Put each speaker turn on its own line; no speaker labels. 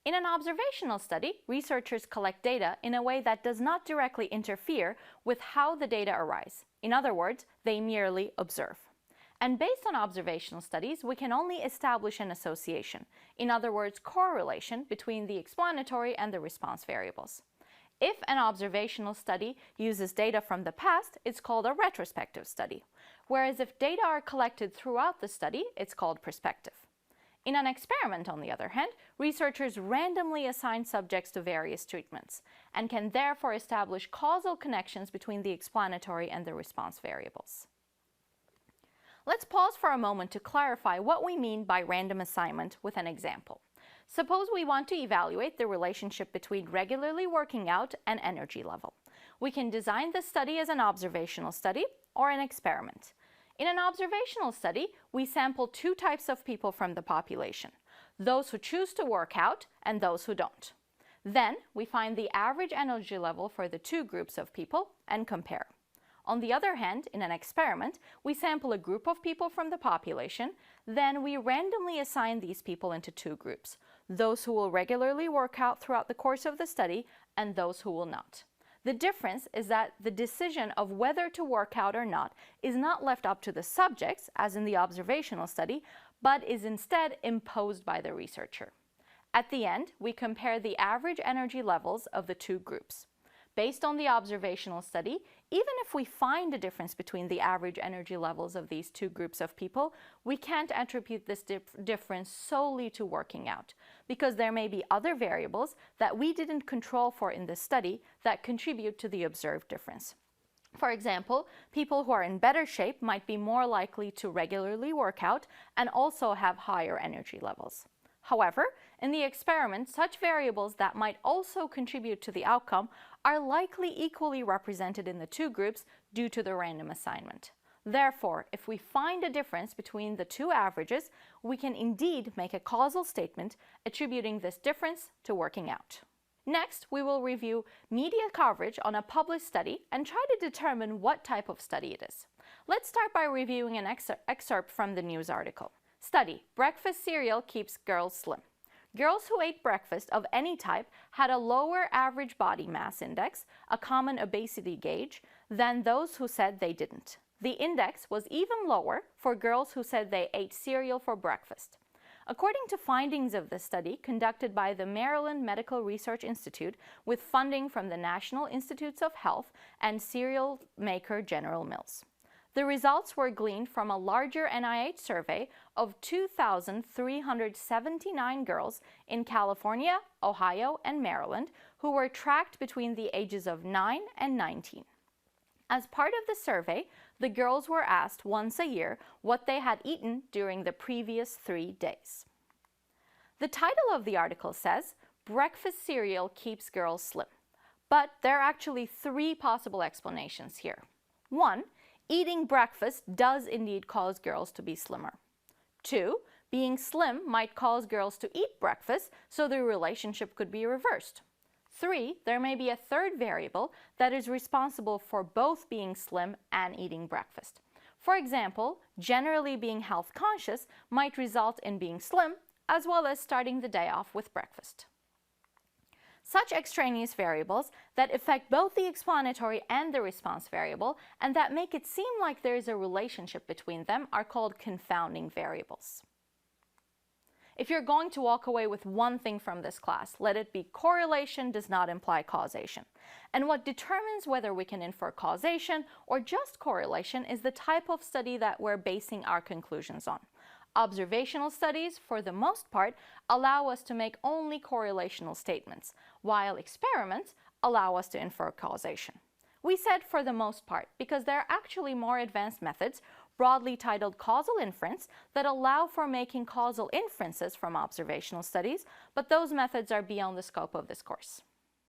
In an observational study, researchers collect data in a way that does not directly interfere with how the data arise. In other words, they merely observe. And based on observational studies, we can only establish an association, in other words, correlation between the explanatory and the response variables. If an observational study uses data from the past, it's called a retrospective study, whereas if data are collected throughout the study, it's called prospective. In an experiment, on the other hand, researchers randomly assign subjects to various treatments and can therefore establish causal connections between the explanatory and the response variables. Let's pause for a moment to clarify what we mean by random assignment with an example. Suppose we want to evaluate the relationship between regularly working out and energy level. We can design the study as an observational study or an experiment. In an observational study, we sample two types of people from the population, those who choose to work out and those who don't. Then we find the average energy level for the two groups of people and compare. On the other hand, in an experiment, we sample a group of people from the population, then we randomly assign these people into two groups, those who will regularly work out throughout the course of the study and those who will not. The difference is that the decision of whether to work out or not is not left up to the subjects, as in the observational study, but is instead imposed by the researcher. At the end, we compare the average energy levels of the two groups. Based on the observational study, even if we find a difference between the average energy levels of these two groups of people, we can't attribute this difference solely to working out, because there may be other variables that we didn't control for in this study that contribute to the observed difference. For example, people who are in better shape might be more likely to regularly work out and also have higher energy levels. However, in the experiment, such variables that might also contribute to the outcome are likely equally represented in the two groups due to the random assignment. Therefore, if we find a difference between the two averages, we can indeed make a causal statement attributing this difference to working out. Next, we will review media coverage on a published study and try to determine what type of study it is. Let's start by reviewing an excerpt from the news article. Study: breakfast cereal keeps girls slim. Girls who ate breakfast of any type had a lower average body mass index, a common obesity gauge, than those who said they didn't. The index was even lower for girls who said they ate cereal for breakfast. According to findings of the study conducted by the Maryland Medical Research Institute with funding from the National Institutes of Health and cereal maker General Mills. The results were gleaned from a larger NIH survey of 2,379 girls in California, Ohio, and Maryland who were tracked between the ages of 9 and 19. As part of the survey, the girls were asked once a year what they had eaten during the previous 3 days. The title of the article says, "Breakfast cereal keeps girls slim." But there are actually 3 possible explanations here. 1. Eating breakfast does indeed cause girls to be slimmer. 2. Being slim might cause girls to eat breakfast, so the relationship could be reversed. 3. There may be a third variable that is responsible for both being slim and eating breakfast. For example, generally being health conscious might result in being slim, as well as starting the day off with breakfast. Such extraneous variables that affect both the explanatory and the response variable and that make it seem like there is a relationship between them are called confounding variables. If you're going to walk away with one thing from this class, let it be correlation does not imply causation. And what determines whether we can infer causation or just correlation is the type of study that we're basing our conclusions on. Observational studies, for the most part, allow us to make only correlational statements, while experiments allow us to infer causation. We said for the most part because there are actually more advanced methods, broadly titled causal inference, that allow for making causal inferences from observational studies, but those methods are beyond the scope of this course.